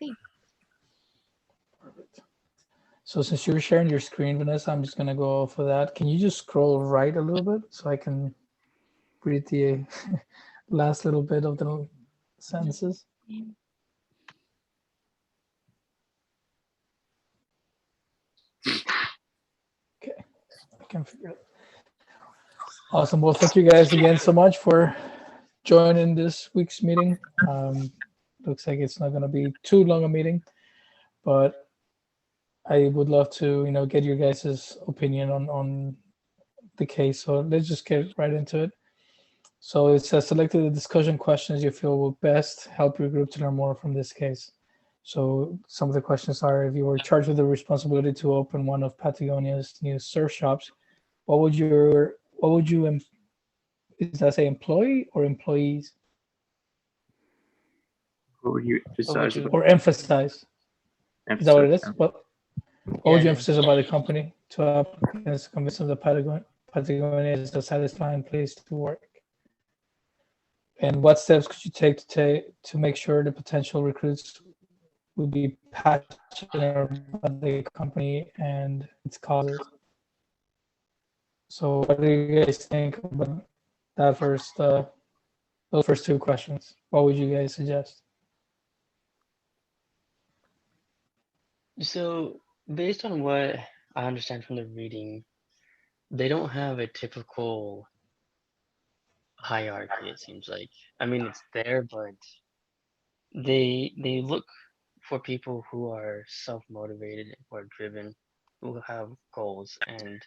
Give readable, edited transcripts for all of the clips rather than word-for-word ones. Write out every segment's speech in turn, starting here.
Okay. Perfect. So since you're sharing your screen, Vanessa, I'm just gonna go off of that. Can you just scroll right a little bit so I can read the last little bit of the sentences? Okay, I can figure it. Awesome. Well, thank you guys again so much for joining this week's meeting. Looks like it's not going to be too long a meeting, but I would love to, get your guys' opinion on the case. So let's just get right into it. So it says select the discussion questions you feel will best help your group to learn more from this case. So some of the questions are: if you were charged with the responsibility to open one of Patagonia's new surf shops, what would you is that say employee or employees? What would you emphasize about? Or emphasize? Is that what it is? What would you emphasize about the company to applicants to convince them that Patagonia is a satisfying place to work? And what steps could you take to make sure the potential recruits would be passionate about the company and its causes? So what do you guys think about that those first two questions? What would you guys suggest? So, based on what I understand from the reading, they don't have a typical hierarchy, it seems like. I mean, it's there, but they look for people who are self-motivated, who are driven, who have goals, and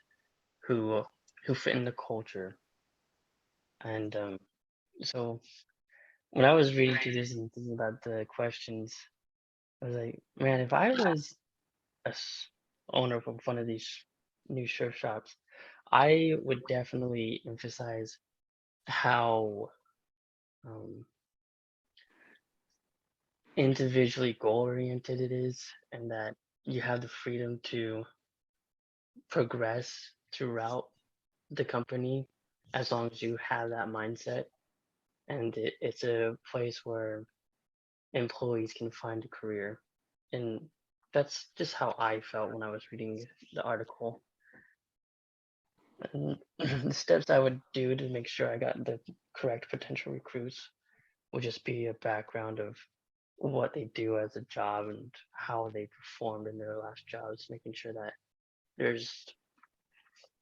who fit in the culture. And so when I was reading through this and thinking about the questions, I was like, man, if I was owner of one of these new surf shops, I would definitely emphasize how um, individually goal oriented it is, and that you have the freedom to progress throughout the company as long as you have that mindset. And it's a place where employees can find a career. And that's just how I felt when I was reading the article. And the steps I would do to make sure I got the correct potential recruits would just be a background of what they do as a job and how they performed in their last jobs, making sure that there's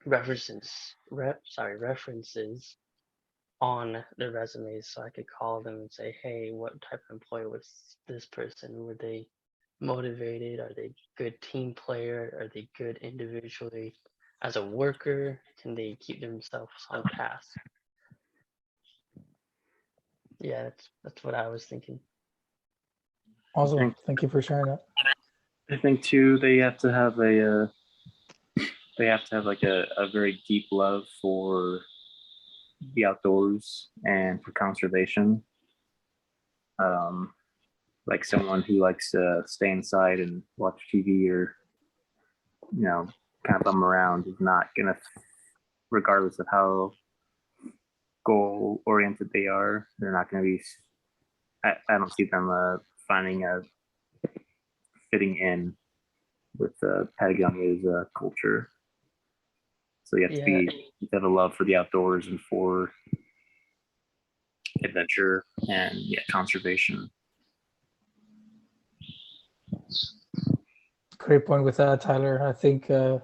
references on their resumes, so I could call them and say, hey, what type of employee was this person? Were they motivated? Are they good team player? Are they good individually? As a worker, can they keep themselves on task? Yeah, that's what I was thinking. Awesome. Thank you for sharing that. I think too they have to have like a very deep love for the outdoors and for conservation. Like someone who likes to stay inside and watch TV or kind of bum around is not gonna, regardless of how goal oriented they are, they're not gonna be. I don't see them finding a fitting in with Patagonia's culture. So you have to have a love for the outdoors and for adventure and conservation. Great point with that, Tyler. I think you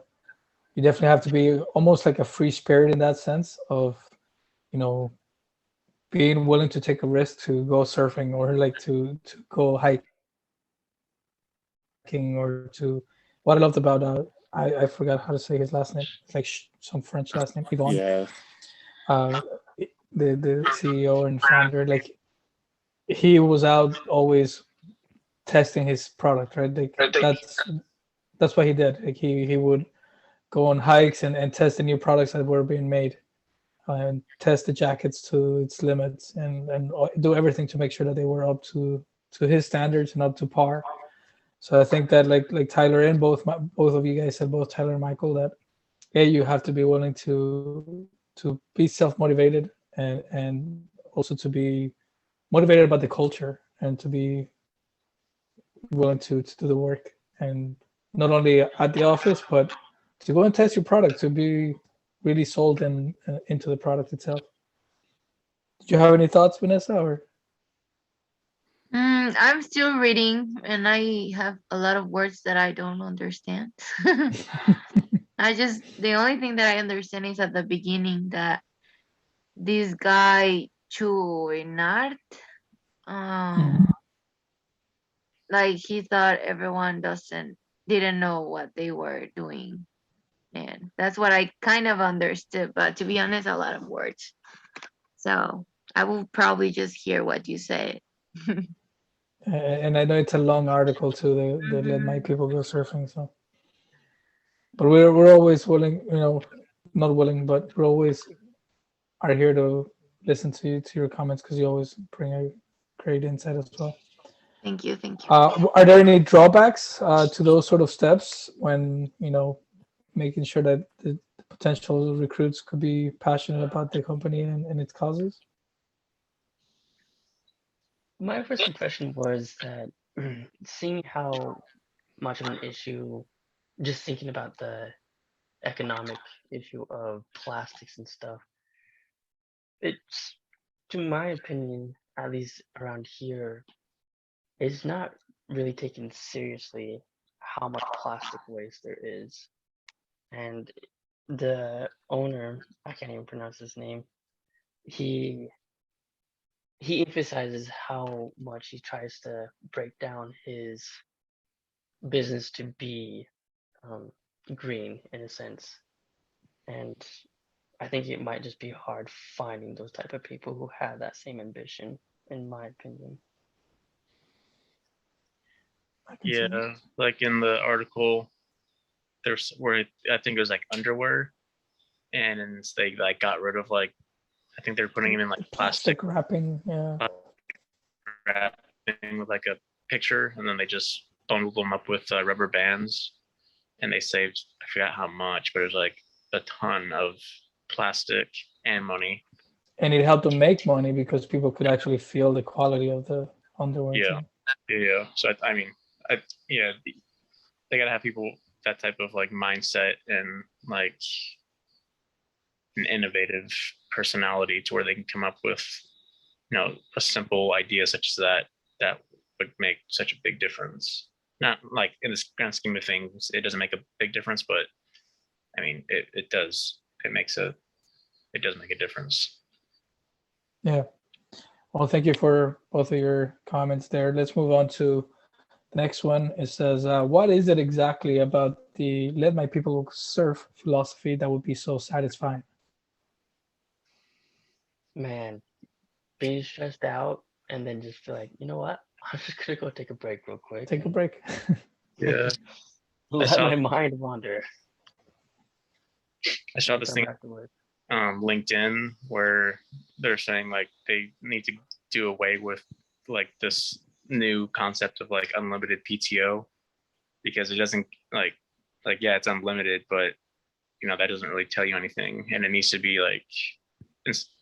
definitely have to be almost like a free spirit in that sense of, being willing to take a risk to go surfing or like to go hiking or to. What I loved about I forgot how to say his last name. It's like some French last name, Yvonne. Yeah. The CEO and founder, like he was out always testing his product, right? Like that's what he did. Like he would go on hikes and test the new products that were being made and test the jackets to its limits and do everything to make sure that they were up to his standards and up to par. So I think that like Tyler and both of you guys said, both Tyler and Michael, that you have to be willing to be self-motivated and also to be motivated about the culture and to be willing to do the work, and not only at the office, but to go and test your product, to be really sold in into the product itself. Did you have any thoughts, Vanessa? Or I'm still reading, and I have a lot of words that I don't understand. The only thing that I understand is at the beginning that this guy Chouinard, Mhm. like he thought everyone didn't know what they were doing, and that's what I kind of understood. But to be honest, a lot of words. So I will probably just hear what you said. And I know it's a long article too. They let my Mhm. people go surfing. So, but we're always willing, not willing, but we're always are here to listen to your comments, because you always bring a great insight as well. Thank you, thank you. Are there any drawbacks to those sort of steps when making sure that the potential recruits could be passionate about the company and its causes? My first impression was that seeing how much of an issue, just thinking about the economic issue of plastics and stuff, it's, to my opinion, at least around here, it's not really taken seriously how much plastic waste there is. And the owner, I can't even pronounce his name, he he emphasizes how much he tries to break down his business to be um, green in a sense. And I think it might just be hard finding those type of people who have that same ambition, in my opinion. I can see that. Yeah, like in the article, there's where I think it was like underwear, and they like got rid of like I think they're putting them in like plastic Wrapping. Yeah. wrapping with like a picture, and then they just bundled them up with rubber bands, and they saved I forgot how much, but it was like a ton of plastic and money. And it helped them make money because people could actually feel the quality of the underwear. Yeah. too. Yeah, so I mean, yeah, they gotta have people that type of like mindset and like an innovative personality to where they can come up with a simple idea such as that would make such a big difference. Not like in this grand scheme of things it doesn't make a big difference, but I mean it does make a difference. Yeah. Well, thank you for both of your comments there. Let's move on to the next one. It says, what is it exactly about the let my people surf philosophy that would be so satisfying? Man, being stressed out and then just feel like, you know what? I'm just gonna go take a break real quick Take a and break. Yeah. let saw- my mind wander. I saw this Come thing back to work. LinkedIn where they're saying like they need to do away with like this new concept of like unlimited PTO, because it doesn't like yeah, it's unlimited, but that doesn't really tell you anything, and it needs to be like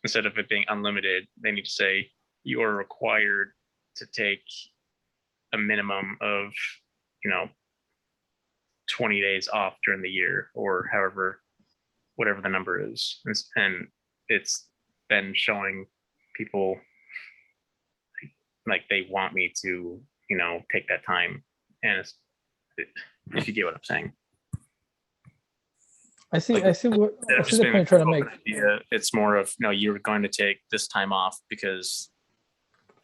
instead of it being unlimited, they need to say you are required to take a minimum of 20 days off during the year, or whatever the number is. And it's been showing people like they want me to take that time, and if you get what I'm saying. I see. Like, I see what. I see the being point you're trying to make. idea, it's more of no, you're going to take this time off because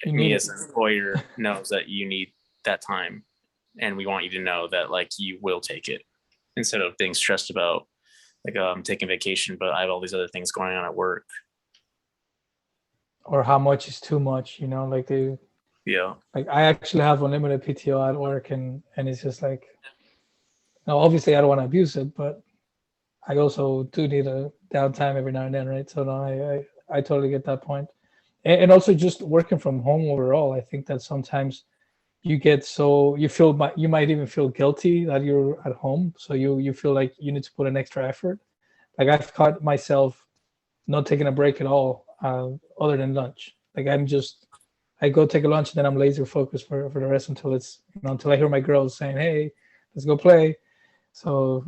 You me need as an employer knows that you need that time, and we want you to know that like you will take it, instead of being stressed about like I'm taking vacation, but I have all these other things going on at work. Or how much is too much. Like Yeah. like I actually have unlimited PTO at work, and it's just like, now obviously I don't want to abuse it, but I also do need a downtime every now and then, right? So no, I totally get that point. And also just working from home overall, I think that sometimes you get so you might even feel guilty that you're at home, so you feel like you need to put an extra effort. Like I've caught myself not taking a break at all, other than lunch. Like I I go take a lunch and then I'm laser focused for the rest until it's until I hear my girls saying, "Hey, let's go play." So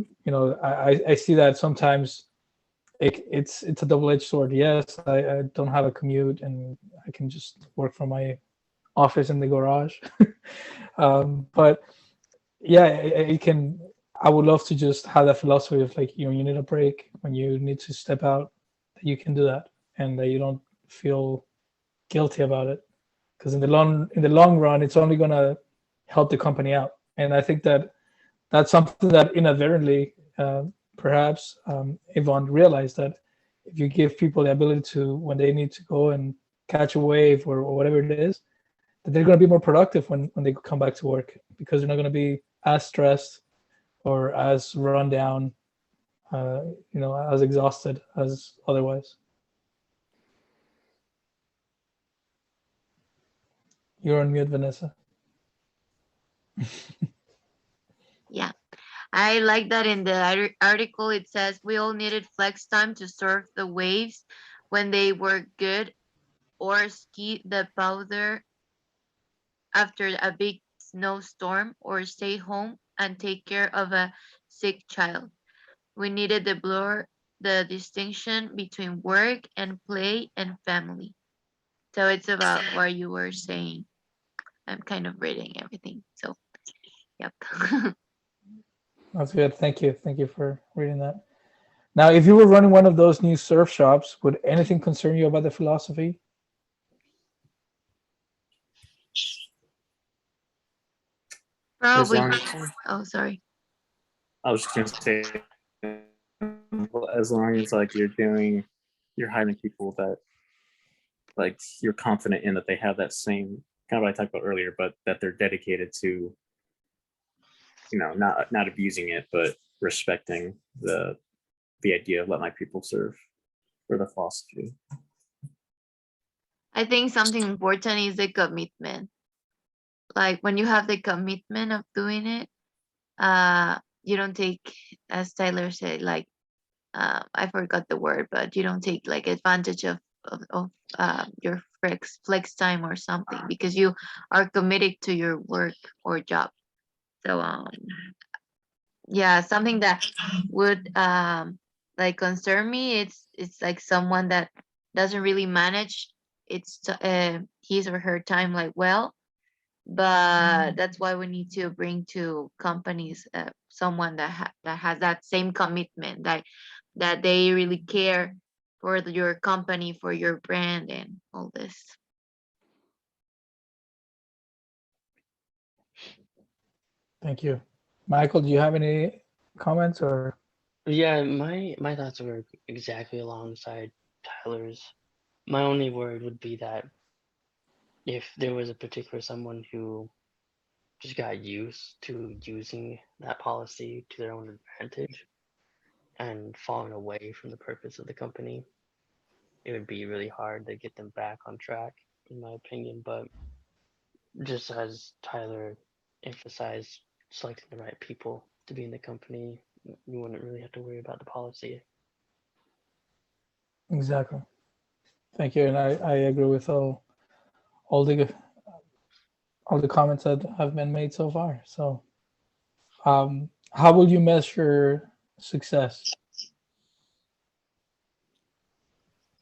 I see that sometimes it's a double edged sword. Yes, I don't have a commute and I can just work from my office in the garage. But yeah, it can. I would love to just have that philosophy of like you need a break when you need to step out, that you can do that and that you don't feel guilty about it, because in the long run it's only gonna help the company out. And I think that that's something that inadvertently perhaps Yvonne realized, that if you give people the ability to, when they need to go and catch a wave or whatever it is, that they're going to be more productive when they come back to work, because they're not going to be as stressed or as run down, as exhausted as otherwise. You're on mute, Vanessa. Yeah. I like that in the article it says we all needed flex time to surf the waves when they were good, or ski the powder after a big snowstorm, or stay home and take care of a sick child. We needed to blur the distinction between work and play and family. So it's about what you were saying. I'm kind of reading everything. So, yep. That's good. Thank you for reading that. Now, if you were running one of those new surf shops, would anything concern you about the philosophy? As Probably. long as Oh, sorry. I was just gonna say, well, as long as like you're hiring people that like you're confident in, that they have that same kind of what I talked about earlier, but that they're dedicated to, not abusing it, but respecting the idea of let my people serve, or the philosophy. I think something important is the commitment. Like when you have the commitment of doing it, you don't take, as Tyler said, like I forgot the word, but you don't take like advantage of your flex time or something, because you are committed to your work or job. So yeah, something that would like concern me, it's like someone that doesn't really manage his or her time like well. But that's why we need to bring to companies someone that has that same commitment, that they really care for your company, for your brand, and all this. Thank you. Michael, do you have any comments or? Yeah, my thoughts were exactly alongside Tyler's. My only word would be that if there was a particular someone who just got used to using that policy to their own advantage and falling away from the purpose of the company, it would be really hard to get them back on track, in my opinion. But just as Tyler emphasized, selecting the right people to be in the company, you wouldn't really have to worry about the policy. Exactly. Thank you, and I agree with all the all the comments that have been made so far. So, how will you measure success?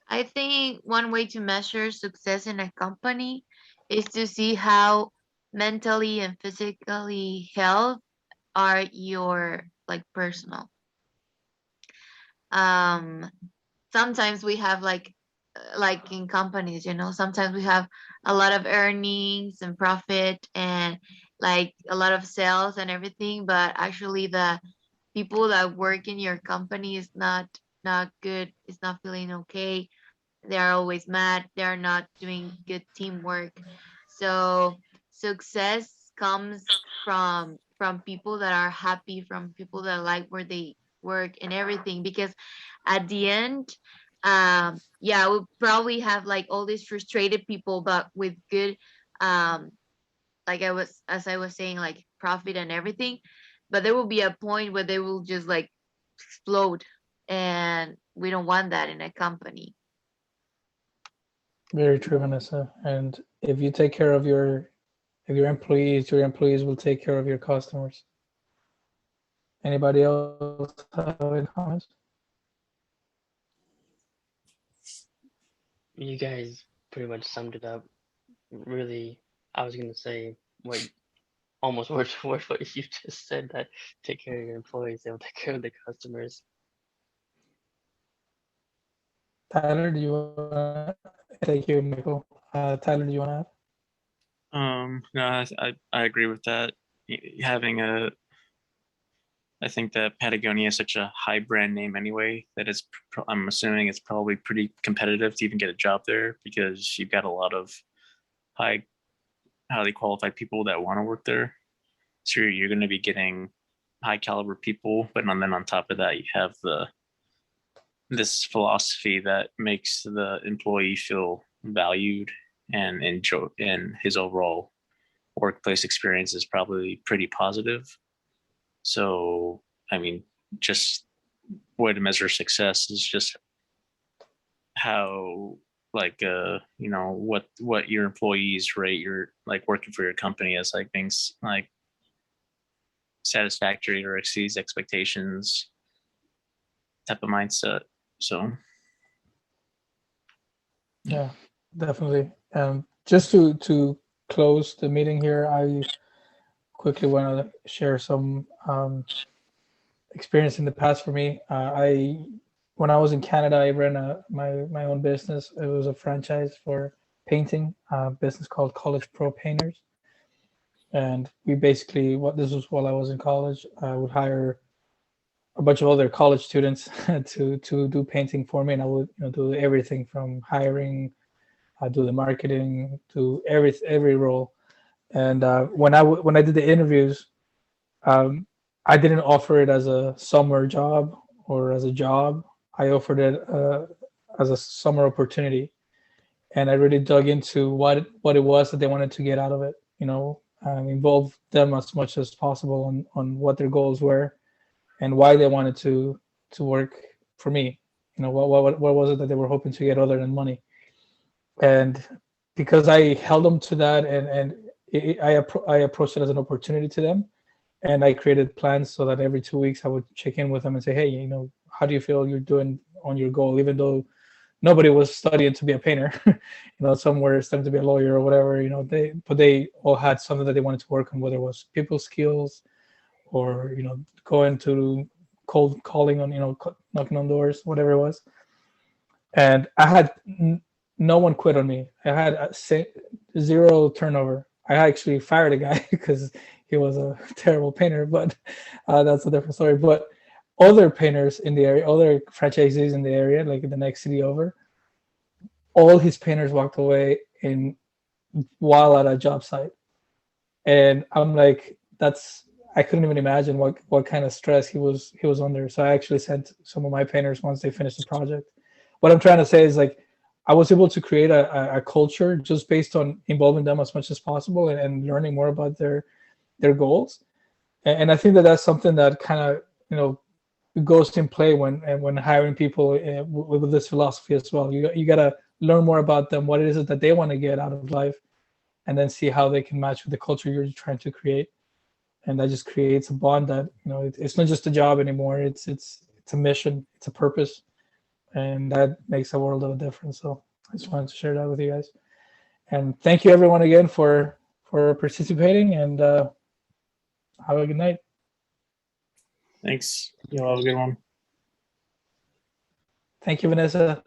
I think one way to measure success in a company is to see how mentally and physically health are your like personal. Um, Sometimes we have like in companies, sometimes we have a lot of earnings and profit and like a lot of sales and everything, but actually the people that work in your company is not good, it's not feeling okay, they are always mad, they are not doing good teamwork. So success comes from people that are happy, from people that like where they work and everything, because at the end, yeah, we'll probably have like all these frustrated people, but with good, um like as I was saying, like profit and everything, but there will be a point where they will just like explode, and we don't want that in a company. Very true, Vanessa. And if you take care of your employees will take care of your customers. Anybody else have any comments? You guys pretty much summed it up. Really, I was gonna say what almost word for word what you just said, that take care of your employees, they'll take care of the customers. Tyler, do you want to? Thank you, Michael. Tyler, do you want to add? No, I agree with that. Having a, I think that Patagonia is such a high brand name anyway that it's, I'm assuming it's probably pretty competitive to even get a job there because you've got a lot of high, highly qualified people that want to work there. So you're going to be getting high caliber people, but then on top of that, you have this philosophy that makes the employee feel valued and enjoy, and his overall workplace experience is probably pretty positive. So, I mean, just way to measure success is just how, like, what your employees rate your, like, working for your company as, like, things like satisfactory or exceeds expectations type of mindset. So Yeah, definitely. Just to close the meeting here, I quickly want to share some experience in the past for me. When I was in Canada, I ran my own business. It was a franchise for painting, a business called College Pro Painters. And we basically, what this was while I was in college, I would hire a bunch of other college students to do painting for me, and I would do everything from hiring, do the marketing, do every role. And when I did the interviews, um, I didn't offer it as a summer job or as a job. I offered it as a summer opportunity, and I really dug into what it was that they wanted to get out of it. Involve them as much as possible on what their goals were and why they wanted to work for me. What was it that they were hoping to get other than money? And because I held them to that, I approached it as an opportunity to them, and I created plans so that every 2 weeks I would check in with them and say, hey, how do you feel you're doing on your goal? Even though nobody was studying to be a painter, some were studying to be a lawyer or whatever. They all had something that they wanted to work on, whether it was people skills or going to cold calling on knocking on doors, whatever it was. And I had no one quit on me. I had zero turnover. I actually fired a guy because he was a terrible painter, but that's a different story. But other painters in the area, other franchisees in the area, like in the next city over, all his painters walked away while at a job site. And I'm like, I couldn't even imagine what kind of stress he was under. So I actually sent some of my painters once they finished the project. What I'm trying to say is, like, I was able to create a culture just based on involving them as much as possible and learning more about their goals. And I think that that's something that kind of goes in play when hiring people with this philosophy as well. You gotta learn more about them, what it is that they want to get out of life, and then see how they can match with the culture you're trying to create. And that just creates a bond that it's not just a job anymore. It's a mission, it's a purpose, and that makes a world of a difference. So I just wanted to share that with you guys. And thank you everyone again for participating, and have a good night. thanks. You'll have a good one. Thank you, Vanessa.